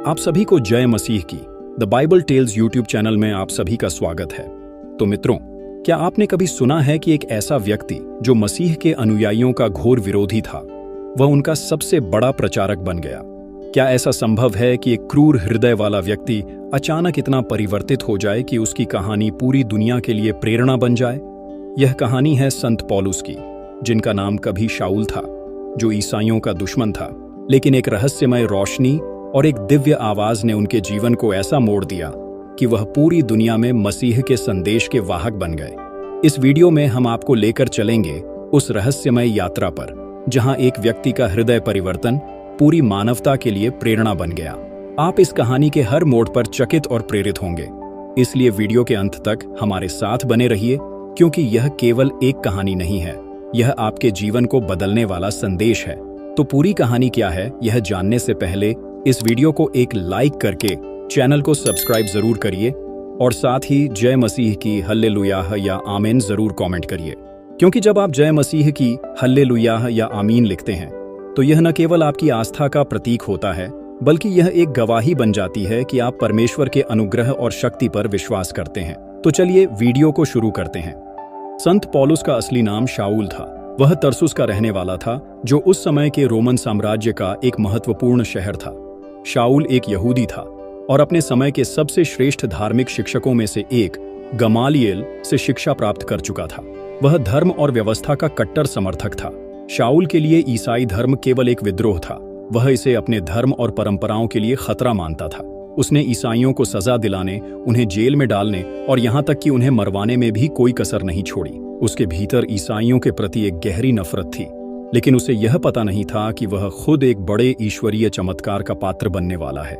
आप सभी को जय मसीह की the Bible tales YouTube channel में आप सभी का स्वागत है। तो मित्रों, क्या आपने कभी सुना है कि एक ऐसा व्यक्ति जो मसीह के अनुयायियों का घोर विरोधी था, वह उनका सबसे बड़ा प्रचारक बन गया? क्या ऐसा संभव है कि एक क्रूर हृदय वाला व्यक्ति अचानक इतना परिवर्तित हो जाए कि उसकी कहानी पूरी दुनिया के लिए प्रेरणा बन जाए? यह कहानी है संत पौलुस की, जिनका नाम कभी शाऊल था, जो ईसाइयों का दुश्मन था। लेकिन एक रहस्यमय रोशनी और एक दिव्य आवाज ने उनके जीवन को ऐसा मोड़ दिया कि वह पूरी दुनिया में मसीह के संदेश के वाहक बन गए। इस वीडियो में हम आपको लेकर चलेंगे उस रहस्यमय यात्रा पर, जहां एक व्यक्ति का हृदय परिवर्तन पूरी मानवता के लिए प्रेरणा बन गया। आप इस कहानी के हर मोड़ पर चकित और प्रेरित होंगे, इसलिए वीडियो के अंत तक हमारे साथ बने रहिए, क्योंकि यह केवल एक कहानी नहीं है, यह आपके जीवन को बदलने वाला संदेश है। तो पूरी कहानी क्या है, यह जानने से पहले इस वीडियो को एक लाइक करके चैनल को सब्सक्राइब जरूर करिए और साथ ही जय मसीह की हल्लेलुयाह या आमीन जरूर कमेंट करिए, क्योंकि जब आप जय मसीह की हल्लेलुयाह या आमीन लिखते हैं तो यह न केवल आपकी आस्था का प्रतीक होता है, बल्कि यह एक गवाही बन जाती है कि आप परमेश्वर के अनुग्रह और शक्ति पर विश्वास करते हैं। तो चलिए वीडियो को शुरू करते हैं। संत पौलुस का असली नाम शाऊल था। वह तरसुस का रहने वाला था, जो उस समय के रोमन साम्राज्य का एक महत्वपूर्ण शहर था। शाऊल एक यहूदी था और अपने समय के सबसे श्रेष्ठ धार्मिक शिक्षकों में से एक गमालिएल से शिक्षा प्राप्त कर चुका था। वह धर्म और व्यवस्था का कट्टर समर्थक था। शाऊल के लिए ईसाई धर्म केवल एक विद्रोह था। वह इसे अपने धर्म और परंपराओं के लिए खतरा मानता था। उसने ईसाइयों को सजा दिलाने, उन्हें जेल में डालने और यहाँ तक कि उन्हें मरवाने में भी कोई कसर नहीं छोड़ी। उसके भीतर ईसाइयों के प्रति एक गहरी नफरत थी, लेकिन उसे यह पता नहीं था कि वह खुद एक बड़े ईश्वरीय चमत्कार का पात्र बनने वाला है।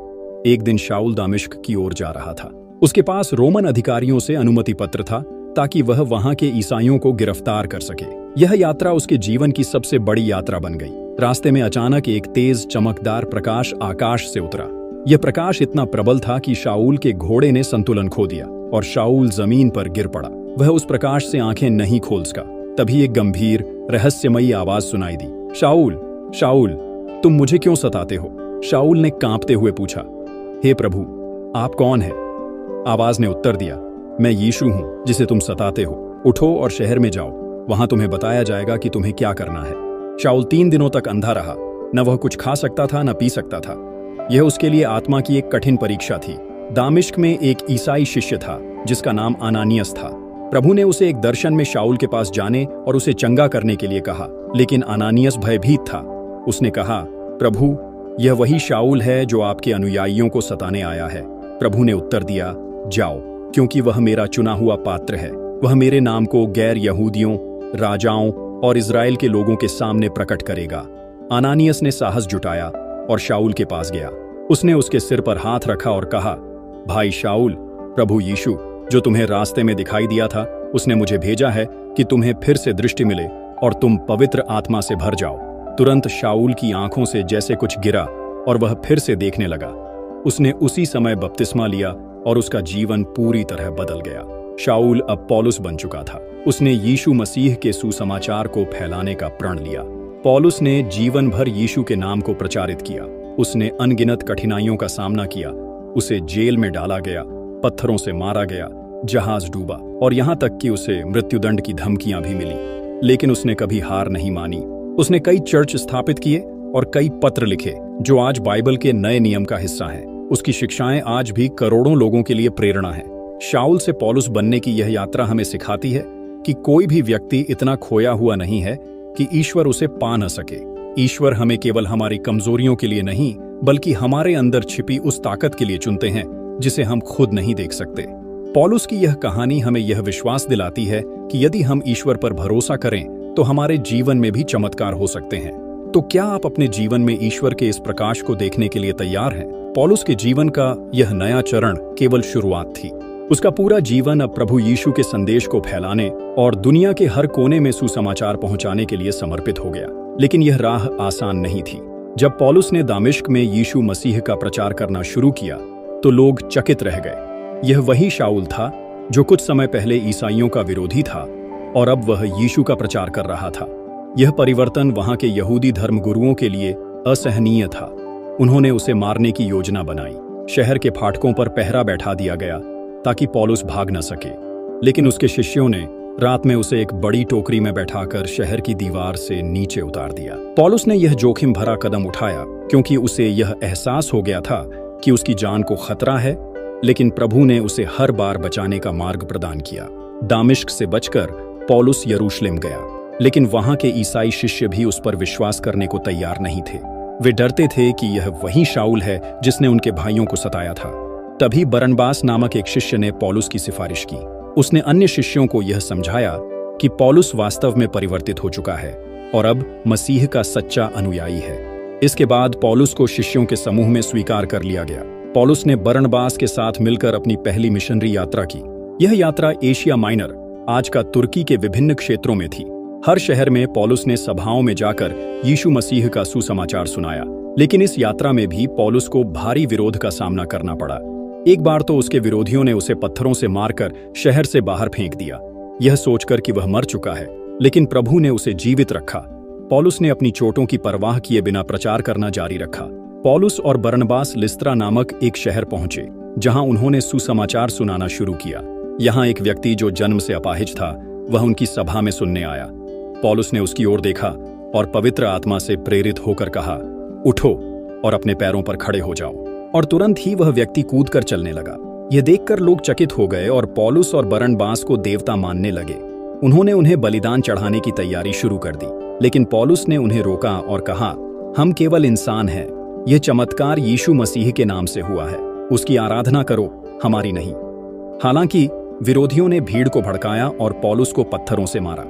एक दिन शाऊल दामिश्क की ओर जा रहा था। उसके पास रोमन अधिकारियों से अनुमति पत्र था, ताकि वह वहां के ईसाइयों को गिरफ्तार कर सके। यह यात्रा उसके जीवन की सबसे बड़ी यात्रा बन गई। रास्ते में अचानक एक तेज चमकदार प्रकाश आकाश से उतरा। यह प्रकाश इतना प्रबल था कि शाऊल के घोड़े ने संतुलन खो दिया और शाऊल जमीन पर गिर पड़ा। वह उस प्रकाश से आंखें नहीं खोल सका। तभी एक गंभीर रहस्यमयी आवाज सुनाई दी, शाऊल, शाऊल, तुम मुझे क्यों सताते हो? शाऊल ने कांपते हुए पूछा, हे प्रभु, आप कौन हैं? आवाज ने उत्तर दिया, मैं यीशु हूं, जिसे तुम सताते हो। उठो और शहर में जाओ, वहां तुम्हें बताया जाएगा कि तुम्हें क्या करना है। शाऊल 3 दिनों तक अंधा रहा। न वह कुछ खा सकता था, न पी सकता था। यह उसके लिए आत्मा की एक कठिन परीक्षा थी। दामिश्क में एक ईसाई शिष्य था, जिसका नाम अनानियस था। प्रभु ने उसे एक दर्शन में शाऊल के पास जाने और उसे चंगा करने के लिए कहा, लेकिन अनानियस भयभीत था। उसने कहा, प्रभु, यह वही शाऊल है जो आपके अनुयायियों को सताने आया है। प्रभु ने उत्तर दिया, जाओ, क्योंकि वह मेरा चुना हुआ पात्र है। वह मेरे नाम को गैर यहूदियों, राजाओं और इजराइल के लोगों के सामने प्रकट करेगा। अनानियस ने साहस जुटाया और शाऊल के पास गया। उसने उसके सिर पर हाथ रखा और कहा, भाई शाऊल, प्रभु यीशु जो तुम्हें रास्ते में दिखाई दिया था, उसने मुझे भेजा है कि तुम्हें फिर से दृष्टि मिले और तुम पवित्र आत्मा से भर जाओ। तुरंत शाऊल की आंखों से जैसे कुछ गिरा और वह फिर से देखने लगा। उसने उसी समय बपतिस्मा लिया और उसका जीवन पूरी तरह बदल गया। शाऊल अब पौलुस बन चुका था। उसने यीशु मसीह के सुसमाचार को फैलाने का प्रण लिया। पौलुस ने जीवन भर यीशु के नाम को प्रचारित किया। उसने अनगिनत कठिनाइयों का सामना किया। उसे जेल में डाला गया, पत्थरों से मारा गया, जहाज डूबा और यहाँ तक कि उसे मृत्युदंड की धमकियां भी मिली। लेकिन उसने कभी हार नहीं मानी। उसने कई चर्च स्थापित किए और कई पत्र लिखे, जो आज बाइबल के नए नियम का हिस्सा हैं। उसकी शिक्षाएं आज भी करोड़ों लोगों के लिए प्रेरणा है। शाऊल से पौलुस बनने की यह यात्रा हमें सिखाती है कि कोई भी व्यक्ति इतना खोया हुआ नहीं है कि ईश्वर उसे पा न सके। ईश्वर हमें केवल हमारी कमजोरियों के लिए नहीं, बल्कि हमारे अंदर छिपी उस ताकत के लिए चुनते हैं जिसे हम खुद नहीं देख सकते। पौलुस की यह कहानी हमें यह विश्वास दिलाती है कि यदि हम ईश्वर पर भरोसा करें तो हमारे जीवन में भी चमत्कार हो सकते हैं। तो क्या आप अपने जीवन में ईश्वर के इस प्रकाश को देखने के लिए तैयार हैं? पौलुस के जीवन का यह नया चरण केवल शुरुआत थी। उसका पूरा जीवन अब प्रभु यीशु के संदेश को फैलाने और दुनिया के हर कोने में सुसमाचार पहुंचाने के लिए समर्पित हो गया। लेकिन यह राह आसान नहीं थी। जब पौलुस ने दामिश्क में यीशु मसीह का प्रचार करना शुरू किया तो लोग चकित रह गए। यह वही शाऊल था जो कुछ समय पहले ईसाइयों का विरोधी था और अब वह यीशु का प्रचार कर रहा था। यह परिवर्तन वहां के यहूदी धर्मगुरुओं के लिए असहनीय था। उन्होंने उसे मारने की योजना बनाई। शहर के फाटकों पर पहरा बैठा दिया गया ताकि पौलुस भाग न सके, लेकिन उसके शिष्यों ने रात में उसे एक बड़ी टोकरी में बैठाकर शहर की दीवार से नीचे उतार दिया। पौलुस ने यह जोखिम भरा कदम उठाया क्योंकि उसे यह एहसास हो गया था कि उसकी जान को खतरा है, लेकिन प्रभु ने उसे हर बार बचाने का मार्ग प्रदान किया। दामिश्क से बचकर पौलुस यरूशलेम गया, लेकिन वहां के ईसाई शिष्य भी उस पर विश्वास करने को तैयार नहीं थे। वे डरते थे कि यह वही शाऊल है जिसने उनके भाइयों को सताया था। तभी बरनबास नामक एक शिष्य ने पौलुस की सिफारिश की। उसने अन्य शिष्यों को यह समझाया कि पौलुस वास्तव में परिवर्तित हो चुका है और अब मसीह का सच्चा अनुयायी है। इसके बाद पौलुस को शिष्यों के समूह में स्वीकार कर लिया गया। पौलुस ने बरनबास के साथ मिलकर अपनी पहली मिशनरी यात्रा की। यह यात्रा एशिया माइनर, आज का तुर्की के विभिन्न क्षेत्रों में थी। हर शहर में पौलुस ने सभाओं में जाकर यीशु मसीह का सुसमाचार सुनाया, लेकिन इस यात्रा में भी पौलुस को भारी विरोध का सामना करना पड़ा। एक बार तो उसके विरोधियों ने उसे पत्थरों से मारकर शहर से बाहर फेंक दिया, यह सोचकर कि वह मर चुका है, लेकिन प्रभु ने उसे जीवित रखा। पौलुस ने अपनी चोटों की परवाह किए बिना प्रचार करना जारी रखा। पौलुस और बरनबास लिस्त्रा नामक एक शहर पहुंचे, जहां उन्होंने सुसमाचार सुनाना शुरू किया। यहाँ एक व्यक्ति जो जन्म से अपाहिज था, वह उनकी सभा में सुनने आया। पौलुस ने उसकी ओर देखा और पवित्र आत्मा से प्रेरित होकर कहा, उठो और अपने पैरों पर खड़े हो जाओ। और तुरंत ही वह व्यक्ति कूदकर चलने लगा। यह देखकर लोग चकित हो गए और पौलुस और बरनबास को देवता मानने लगे। उन्होंने उन्हें बलिदान चढ़ाने की तैयारी शुरू कर दी, लेकिन पौलुस ने उन्हें रोका और कहा, हम केवल इंसान हैं। यह चमत्कार यीशु मसीह के नाम से हुआ है, उसकी आराधना करो, हमारी नहीं। हालांकि विरोधियों ने भीड़ को भड़काया और पौलुस को पत्थरों से मारा।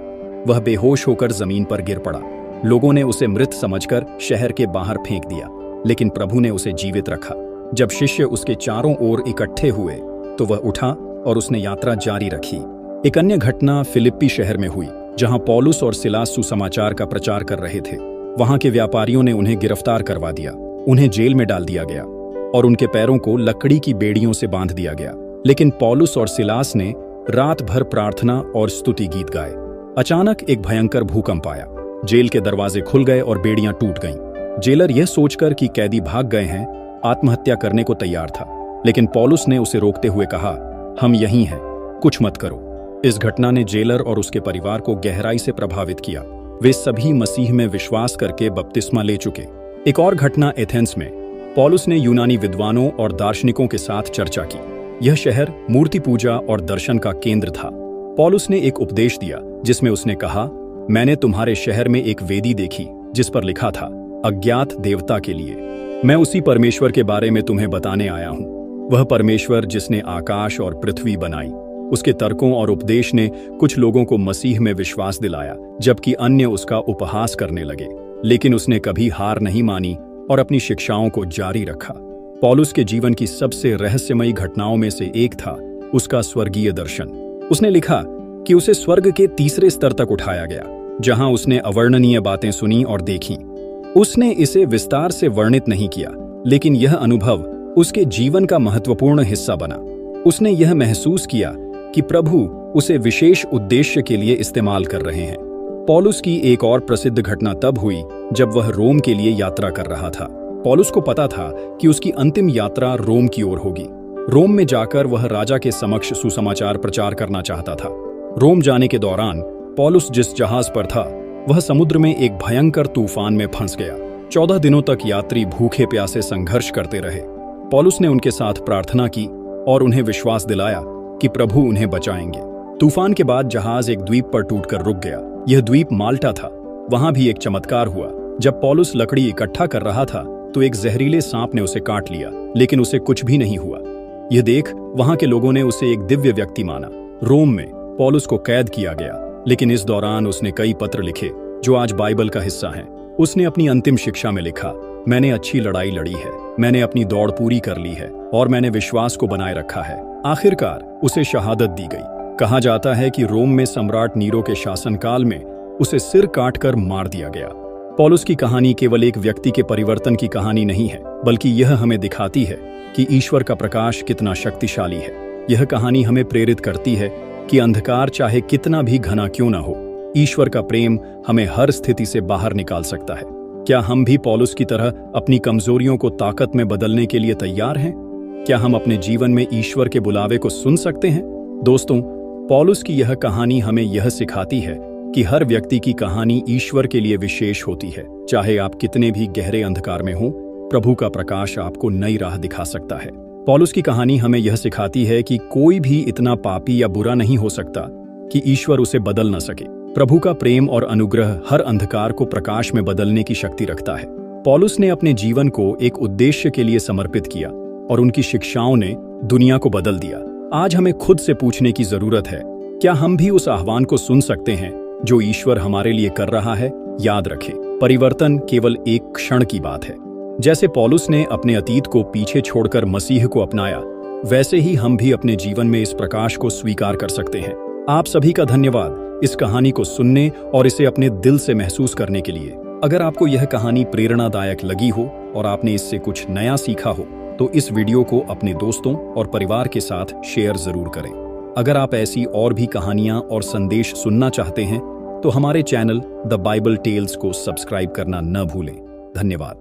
वह बेहोश होकर जमीन पर गिर पड़ा। लोगों ने उसे मृत समझकर शहर के बाहर फेंक दिया, लेकिन प्रभु ने उसे जीवित रखा। जब शिष्य उसके चारों ओर इकट्ठे हुए तो वह उठा और उसने यात्रा जारी रखी। एक अन्य घटना फिलिप्पी शहर में हुई, जहां पौलुस और सिलास सुसमाचार का प्रचार कर रहे थे। वहां के व्यापारियों ने उन्हें गिरफ्तार करवा दिया, उन्हें जेल में डाल दिया गया और उनके पैरों को लकड़ी की बेड़ियों से बांध दिया गया। लेकिन पौलुस और सिलास ने रात भर प्रार्थना और स्तुति गीत गाए। अचानक एक भयंकर भूकंप आया, जेल के दरवाजे खुल गए और बेड़ियां टूट गईं। जेलर यह सोचकर कि कैदी भाग गए हैं, आत्महत्या करने को तैयार था, लेकिन पौलुस ने उसे रोकते हुए कहा, हम यहीं हैं, कुछ मत करो। इस घटना ने जेलर और उसके परिवार को गहराई से प्रभावित किया। वे सभी मसीह में विश्वास करके बपतिस्मा ले चुके। एक और घटना एथेंस में। पौलुस ने यूनानी विद्वानों और दार्शनिकों के साथ चर्चा की। यह शहर मूर्ति पूजा और दर्शन का केंद्र था। पौलुस ने एक उपदेश दिया जिसमें उसने कहा, मैंने तुम्हारे शहर में एक वेदी देखी जिस पर लिखा था, अज्ञात देवता के लिए। मैं उसी परमेश्वर के बारे में तुम्हें बताने आया हूँ। वह परमेश्वर जिसने आकाश और पृथ्वी बनाई। उसके तर्कों और उपदेश ने कुछ लोगों को मसीह में विश्वास दिलाया, जबकि अन्य उसका उपहास करने लगे। लेकिन उसने कभी हार नहीं मानी और अपनी शिक्षाओं को जारी रखा। पौलुस के जीवन की सबसे रहस्यमयी घटनाओं में से एक था उसका स्वर्गीय दर्शन। उसने लिखा कि उसे स्वर्ग के तीसरे स्तर तक उठाया गया, जहां उसने अवर्णनीय बातें सुनी और देखीं। उसने इसे विस्तार से वर्णित नहीं किया, लेकिन यह अनुभव उसके जीवन का महत्वपूर्ण हिस्सा बना। उसने यह महसूस किया कि प्रभु उसे विशेष उद्देश्य के लिए इस्तेमाल कर रहे हैं। पौलुस की एक और प्रसिद्ध घटना तब हुई जब वह रोम के लिए यात्रा कर रहा था। पौलुस को पता था कि उसकी अंतिम यात्रा रोम की ओर होगी। रोम में जाकर वह राजा के समक्ष सुसमाचार प्रचार करना चाहता था। रोम जाने के दौरान पौलुस जिस जहाज पर था वह समुद्र में एक भयंकर तूफान में फंस गया। 14 दिनों तक यात्री भूखे प्यासे संघर्ष करते रहे। पौलुस ने उनके साथ प्रार्थना की और उन्हें विश्वास दिलाया कि प्रभु उन्हें बचाएंगे। तूफान के बाद जहाज एक द्वीप पर टूटकर रुक गया। यह द्वीप माल्टा था। वहां भी एक चमत्कार हुआ। जब पौलुस लकड़ी इकट्ठा कर रहा था तो एक जहरीले सांप ने उसे काट लिया, लेकिन उसे कुछ भी नहीं हुआ। यह देख वहां के लोगों ने उसे एक दिव्य व्यक्ति माना। रोम में पौलुस को कैद किया गया, लेकिन इस दौरान उसने कई पत्र लिखे जो आज बाइबल का हिस्सा हैं। उसने अपनी अंतिम शिक्षा में लिखा, मैंने अच्छी लड़ाई लड़ी है, मैंने अपनी दौड़ पूरी कर ली है और मैंने विश्वास को बनाए रखा है। आखिरकार उसे शहादत दी गई। कहा जाता है कि रोम में सम्राट नीरो के शासनकाल में उसे सिर काटकर मार दिया गया। पौलुस की कहानी केवल एक व्यक्ति के परिवर्तन की कहानी नहीं है, बल्कि यह हमें दिखाती है कि ईश्वर का प्रकाश कितना शक्तिशाली है। यह कहानी हमें प्रेरित करती है कि अंधकार चाहे कितना भी घना क्यों न हो, ईश्वर का प्रेम हमें हर स्थिति से बाहर निकाल सकता है। क्या हम भी पौलुस की तरह अपनी कमजोरियों को ताकत में बदलने के लिए तैयार हैं? क्या हम अपने जीवन में ईश्वर के बुलावे को सुन सकते हैं? दोस्तों, पौलुस की यह कहानी हमें यह सिखाती है कि हर व्यक्ति की कहानी ईश्वर के लिए विशेष होती है। चाहे आप कितने भी गहरे अंधकार में हो, प्रभु का प्रकाश आपको नई राह दिखा सकता है। पौलुस की कहानी हमें यह सिखाती है कि कोई भी इतना पापी या बुरा नहीं हो सकता कि ईश्वर उसे बदल न सके। प्रभु का प्रेम और अनुग्रह हर अंधकार को प्रकाश में बदलने की शक्ति रखता है। पौलुस ने अपने जीवन को एक उद्देश्य के लिए समर्पित किया और उनकी शिक्षाओं ने दुनिया को बदल दिया। आज हमें खुद से पूछने की जरूरत है, क्या हम भी उस आह्वान को सुन सकते हैं जो ईश्वर हमारे लिए कर रहा है? याद रखें, परिवर्तन केवल एक क्षण की बात है। जैसे पौलुस ने अपने अतीत को पीछे छोड़कर मसीह को अपनाया, वैसे ही हम भी अपने जीवन में इस प्रकाश को स्वीकार कर सकते हैं। आप सभी का धन्यवाद इस कहानी को सुनने और इसे अपने दिल से महसूस करने के लिए। अगर आपको यह कहानी प्रेरणादायक लगी हो और आपने इससे कुछ नया सीखा हो, तो इस वीडियो को अपने दोस्तों और परिवार के साथ शेयर जरूर करें। अगर आप ऐसी और भी कहानियां और संदेश सुनना चाहते हैं, तो हमारे चैनल द बाइबल टेल्स को सब्सक्राइब करना न भूलें। धन्यवाद।